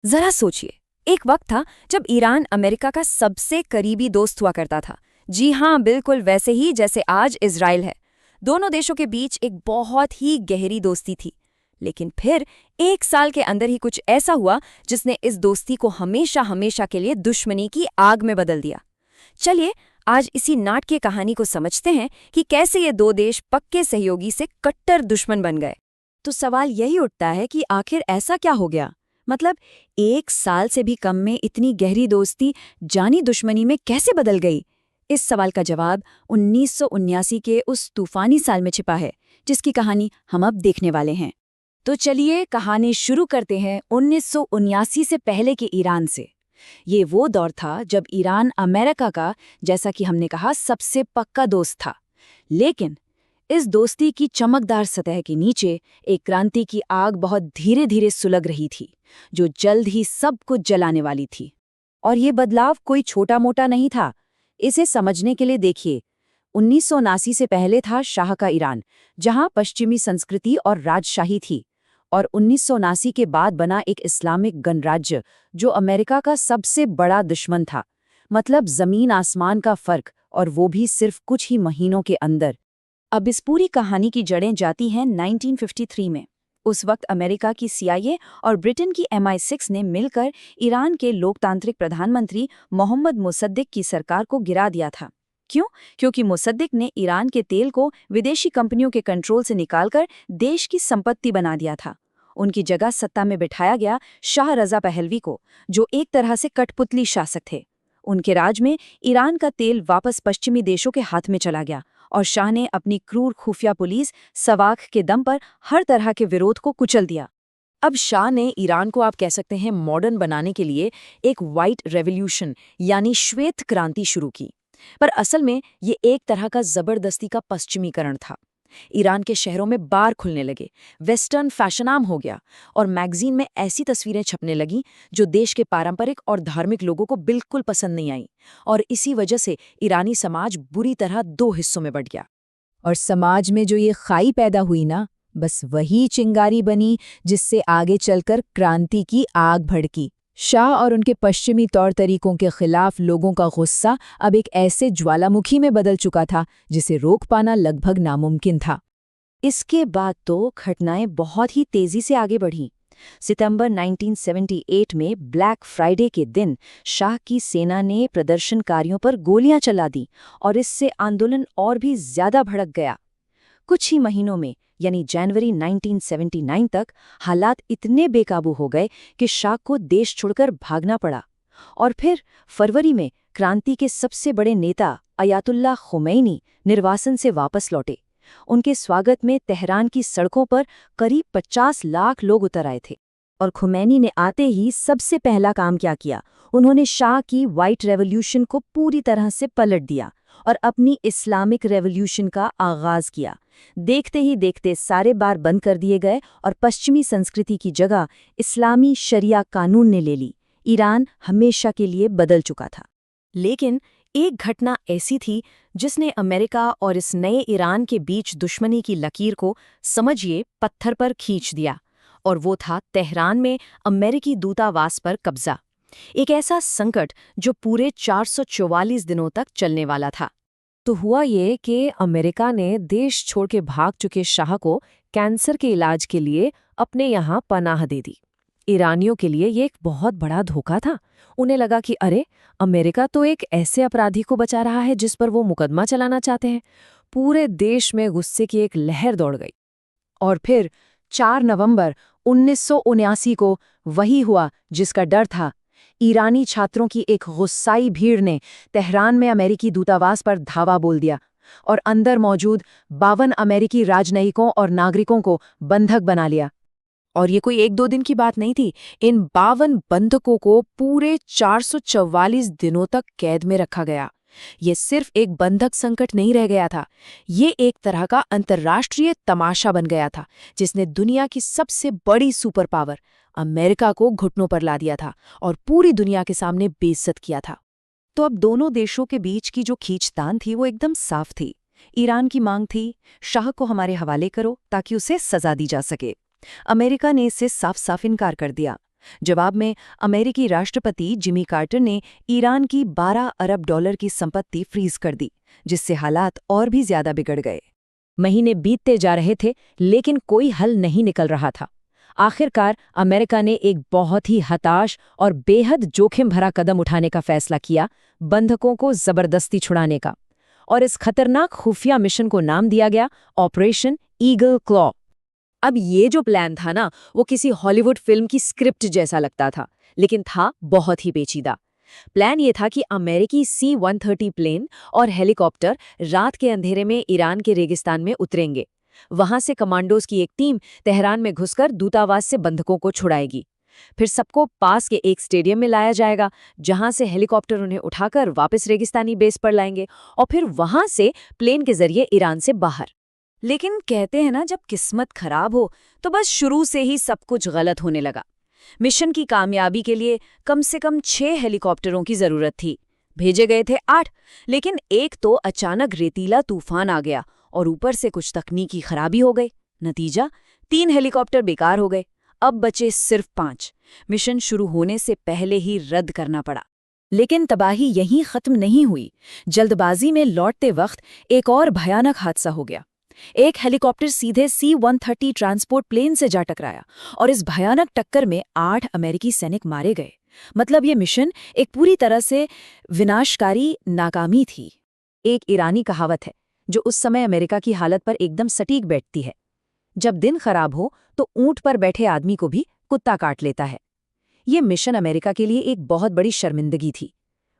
जरा सोचिए, एक वक्त था जब ईरान अमेरिका का सबसे करीबी दोस्त हुआ करता था। जी हाँ, बिल्कुल वैसे ही जैसे आज इजराइल है। दोनों देशों के बीच एक बहुत ही गहरी दोस्ती थी। लेकिन फिर एक साल के अंदर ही कुछ ऐसा हुआ जिसने इस दोस्ती को हमेशा हमेशा के लिए दुश्मनी की आग में बदल दिया। चलिए आज इसी नाटकीय कहानी को समझते हैं कि कैसे ये दो देश पक्के सहयोगी से कट्टर दुश्मन बन गए। तो सवाल यही उठता है कि आखिर ऐसा क्या हो गया। मतलब एक साल से भी कम में इतनी गहरी दोस्ती जानी दुश्मनी में कैसे बदल गई। इस सवाल का जवाब 1979 के उस तूफानी साल में छिपा है, जिसकी कहानी हम अब देखने वाले हैं। तो चलिए कहानी शुरू करते हैं 1979 से पहले के ईरान से। ये वो दौर था जब ईरान अमेरिका का, जैसा कि हमने कहा, सबसे पक्का दोस्त था। लेकिन इस दोस्ती की चमकदार सतह के नीचे एक क्रांति की आग बहुत धीरे धीरे सुलग रही थी, जो जल्द ही सब कुछ जलाने वाली थी। और ये बदलाव कोई छोटा मोटा नहीं था। इसे समझने के लिए देखिए, 1979 से पहले था शाह का ईरान, जहां पश्चिमी संस्कृति और राजशाही थी। और 1979 के बाद बना एक इस्लामिक गणराज्य, जो अमेरिका का सबसे बड़ा दुश्मन था। मतलब जमीन आसमान का फर्क, और वो भी सिर्फ कुछ ही महीनों के अंदर। अब इस पूरी कहानी की जड़ें जाती हैं 1953 में। उस वक्त अमेरिका की CIA और ब्रिटेन की MI6 ने मिलकर ईरान के लोकतांत्रिक प्रधानमंत्री मोहम्मद मुसद्दिक की सरकार को गिरा दिया था। क्यों? क्योंकि मुसद्दिक ने ईरान के तेल को विदेशी कंपनियों के कंट्रोल से निकालकर देश की संपत्ति बना दिया था। उनकी जगह सत्ता में बिठाया गया शाह रजा पहलवी को, जो एक तरह से कठपुतली शासक थे। उनके राज में ईरान का तेल वापस पश्चिमी देशों के हाथ में चला गया, और शाह ने अपनी क्रूर खुफिया पुलिस सवाख के दम पर हर तरह के विरोध को कुचल दिया। अब शाह ने ईरान को, आप कह सकते हैं, मॉडर्न बनाने के लिए एक व्हाइट रेवोल्यूशन यानी श्वेत क्रांति शुरू की। पर असल में ये एक तरह का जबरदस्ती का पश्चिमीकरण था। ईरान के शहरों में बार खुलने लगे, वेस्टर्न फैशन आम हो गया, और मैगजीन में ऐसी तस्वीरें छपने लगीं जो देश के पारंपरिक और धार्मिक लोगों को बिल्कुल पसंद नहीं आई। और इसी वजह से ईरानी समाज बुरी तरह दो हिस्सों में बंट गया। और समाज में जो ये खाई पैदा हुई ना, बस वही चिंगारी बनी जिससे आगे चलकर क्रांति की आग भड़की। शाह और उनके पश्चिमी तौर तरीकों के खिलाफ लोगों का गुस्सा अब एक ऐसे ज्वालामुखी में बदल चुका था जिसे रोक पाना लगभग नामुमकिन था। इसके बाद तो घटनाएं बहुत ही तेजी से आगे बढ़ीं। सितंबर 1978 में ब्लैक फ्राइडे के दिन शाह की सेना ने प्रदर्शनकारियों पर गोलियां चला दी, और इससे आंदोलन और भी ज्यादा भड़क गया। कुछ ही महीनों में, यानी जनवरी 1979 तक, हालात इतने बेकाबू हो गए कि शाह को देश छोड़कर भागना पड़ा। और फिर फरवरी में क्रांति के सबसे बड़े नेता अयातुल्लाह खुमैनी निर्वासन से वापस लौटे। उनके स्वागत में तेहरान की सड़कों पर करीब 50 लाख लोग उतर आए थे। और खुमैनी ने आते ही सबसे पहला काम क्या किया? उन्होंने शाह की व्हाइट रेवोल्यूशन को पूरी तरह से पलट दिया और अपनी इस्लामिक रेवोल्यूशन का आगाज किया। देखते ही देखते सारे बार बंद कर दिए गए और पश्चिमी संस्कृति की जगह इस्लामी शरिया कानून ने ले ली। ईरान हमेशा के लिए बदल चुका था। लेकिन एक घटना ऐसी थी जिसने अमेरिका और इस नए ईरान के बीच दुश्मनी की लकीर को, समझिए, पत्थर पर खींच दिया। और वो था तेहरान में अमेरिकी दूतावास पर कब्जा। एक ऐसा संकट जो पूरे 444 दिनों तक चलने वाला था। तो हुआ ये कि अमेरिका ने देश छोड़ के भाग चुके शाह को कैंसर के इलाज के लिए अपने यहाँ पनाह दे दी। ईरानियों के लिए ये एक बहुत बड़ा धोखा था। उन्हें लगा कि अरे, अमेरिका तो एक ऐसे अपराधी को बचा रहा है जिस पर वो मुकदमा चलाना चाहते हैं। पूरे देश में गुस्से की एक लहर दौड़ गई। और फिर 4 नवंबर 1979 को वही हुआ जिसका डर था। ईरानी छात्रों की एक गुस्साई भीड़ ने तेहरान में अमेरिकी दूतावास पर धावा बोल दिया और अंदर मौजूद 52 अमेरिकी राजनयिकों और नागरिकों को बंधक बना लिया। और ये कोई एक दो दिन की बात नहीं थी। इन 52 बंधकों को पूरे 444 दिनों तक कैद में रखा गया। ये सिर्फ एक बंधक संकट नहीं रह गया था, ये एक तरह का अंतर्राष्ट्रीय तमाशा बन गया था जिसने दुनिया की सबसे बड़ी सुपर पावर अमेरिका को घुटनों पर ला दिया था और पूरी दुनिया के सामने बेइज्जत किया था। तो अब दोनों देशों के बीच की जो खींचतान थी वो एकदम साफ थी। ईरान की मांग थी, शाह को हमारे हवाले करो ताकि उसे सजा दी जा सके। अमेरिका ने इससे साफ साफ इनकार कर दिया। जवाब में अमेरिकी राष्ट्रपति जिमी कार्टर ने ईरान की $12 अरब की संपत्ति फ्रीज कर दी, जिससे हालात और भी ज्यादा बिगड़ गए। महीने बीतते जा रहे थे, लेकिन कोई हल नहीं निकल रहा था। आखिरकार अमेरिका ने एक बहुत ही हताश और बेहद जोखिम भरा कदम उठाने का फैसला किया, बंधकों को जबरदस्ती छुड़ाने का। और इस खतरनाक खुफिया मिशन को नाम दिया गया ऑपरेशन ईगल क्लॉ। अब ये जो प्लान था ना, वो किसी हॉलीवुड फिल्म की स्क्रिप्ट जैसा लगता था, लेकिन था बहुत ही पेचीदा। प्लान ये था कि अमेरिकी C-130 प्लेन और हेलीकॉप्टर रात के अंधेरे में ईरान के रेगिस्तान में उतरेंगे। वहां से कमांडोज की एक टीम तेहरान में घुसकर दूतावास से बंधकों को छुड़ाएगी। फिर सबको पास के एक स्टेडियम में लाया जाएगा, जहां से हेलीकॉप्टर उन्हें उठाकर वापस रेगिस्तानी बेस पर लाएंगे और फिर वहां से प्लेन के जरिए ईरान से बाहर। लेकिन कहते हैं ना, जब किस्मत खराब हो तो बस शुरू से ही सब कुछ गलत होने लगा। मिशन की कामयाबी के लिए कम से कम 6 हेलीकॉप्टरों की जरूरत थी। भेजे गए थे 8, लेकिन एक तो अचानक रेतीला तूफान आ गया और ऊपर से कुछ तकनीकी खराबी हो गई। नतीजा 3 हेलीकॉप्टर बेकार हो गए। अब बचे सिर्फ 5। मिशन शुरू होने से पहले ही रद्द करना पड़ा। लेकिन तबाही यहीं खत्म नहीं हुई। जल्दबाजी में लौटते वक्त एक और भयानक हादसा हो गया। एक हेलीकॉप्टर सीधे C-130 ट्रांसपोर्ट प्लेन से जा टकराया और इस भयानक टक्कर में 8 अमेरिकी सैनिक मारे गए। मतलब ये मिशन एक पूरी तरह से विनाशकारी नाकामी थी। एक ईरानी कहावत है जो उस समय अमेरिका की हालत पर एकदम सटीक बैठती है, जब दिन खराब हो तो ऊंट पर बैठे आदमी को भी कुत्ता काट लेता है। ये मिशन अमेरिका के लिए एक बहुत बड़ी शर्मिंदगी थी।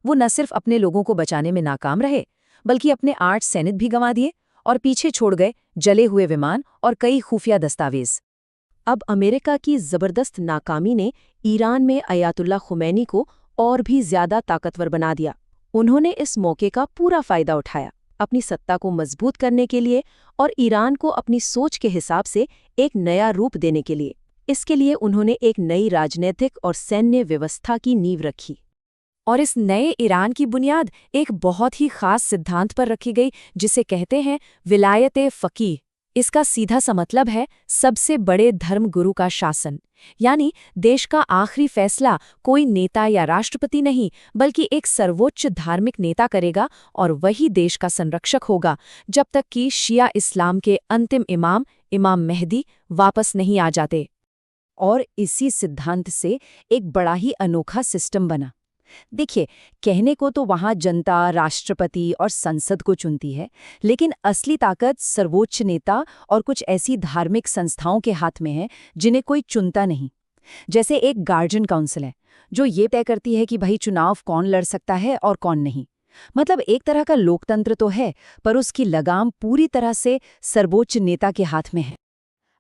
वो न सिर्फ अपने लोगों को बचाने में नाकाम रहे, बल्कि अपने 8 सैनिक भी गंवा दिए और पीछे छोड़ गए जले हुए विमान और कई खुफिया दस्तावेज। अब अमेरिका की जबरदस्त नाकामी ने ईरान में अयातुल्ला खुमैनी को और भी ज्यादा ताकतवर बना दिया। उन्होंने इस मौके का पूरा फायदा उठाया, अपनी सत्ता को मजबूत करने के लिए और ईरान को अपनी सोच के हिसाब से एक नया रूप देने के लिए। इसके लिए उन्होंने एक नई राजनीतिक और सैन्य व्यवस्था की नींव रखी। और इस नए ईरान की बुनियाद एक बहुत ही खास सिद्धांत पर रखी गई, जिसे कहते हैं विलायत-ए-फ़क़ीह। इसका सीधा सा मतलब है सबसे बड़े धर्मगुरु का शासन। यानी देश का आखिरी फैसला कोई नेता या राष्ट्रपति नहीं, बल्कि एक सर्वोच्च धार्मिक नेता करेगा और वही देश का संरक्षक होगा, जब तक कि शिया इस्लाम के अंतिम इमाम मेहदी वापस नहीं आ जाते। और इसी सिद्धांत से एक बड़ा ही अनोखा सिस्टम बना। देखिए, कहने को तो वहां जनता राष्ट्रपति और संसद को चुनती है, लेकिन असली ताकत सर्वोच्च नेता और कुछ ऐसी धार्मिक संस्थाओं के हाथ में है जिन्हें कोई चुनता नहीं। जैसे एक गार्जियन काउंसिल है जो ये तय करती है कि भाई चुनाव कौन लड़ सकता है और कौन नहीं। मतलब एक तरह का लोकतंत्र तो है, पर उसकी लगाम पूरी तरह से सर्वोच्च नेता के हाथ में है।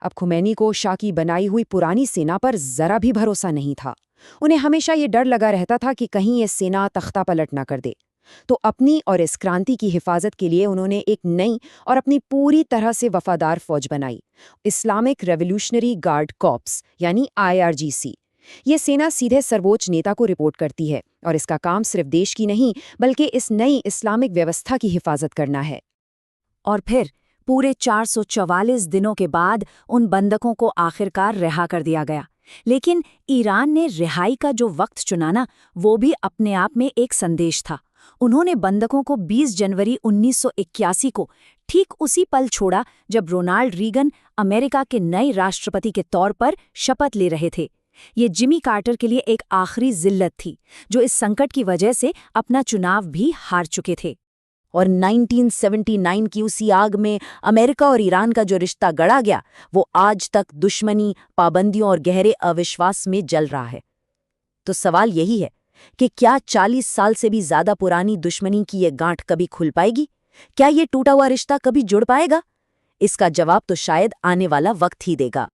अब खुमैनी को शाह की बनाई हुई पुरानी सेना पर जरा भी भरोसा नहीं था। उन्हें हमेशा ये डर लगा रहता था कि कहीं ये सेना तख्ता पलट ना कर दे। तो अपनी और इस क्रांति की हिफाजत के लिए उन्होंने एक नई और अपनी पूरी तरह से वफादार फौज बनाई, इस्लामिक रेवोल्यूशनरी गार्ड कॉर्प्स यानी IRGC। ये सेना सीधे सर्वोच्च नेता को रिपोर्ट करती है और इसका काम सिर्फ देश की नहीं, बल्कि इस नई इस्लामिक व्यवस्था की हिफाजत करना है। और फिर पूरे 444 दिनों के बाद उन बंधकों को आखिरकार रिहा कर दिया गया। लेकिन ईरान ने रिहाई का जो वक्त चुना ना, वो भी अपने आप में एक संदेश था। उन्होंने बंधकों को 20 जनवरी 1981 को ठीक उसी पल छोड़ा जब रोनाल्ड रीगन अमेरिका के नए राष्ट्रपति के तौर पर शपथ ले रहे थे। ये जिमी कार्टर के लिए एक आखिरी जिल्लत थी, जो इस संकट की वजह से अपना चुनाव भी हार चुके थे। और 1979 की उसी आग में अमेरिका और ईरान का जो रिश्ता गढ़ा गया, वो आज तक दुश्मनी, पाबंदियों और गहरे अविश्वास में जल रहा है। तो सवाल यही है कि क्या 40 साल से भी ज्यादा पुरानी दुश्मनी की ये गांठ कभी खुल पाएगी? क्या ये टूटा हुआ रिश्ता कभी जुड़ पाएगा? इसका जवाब तो शायद आने वाला वक्त ही देगा।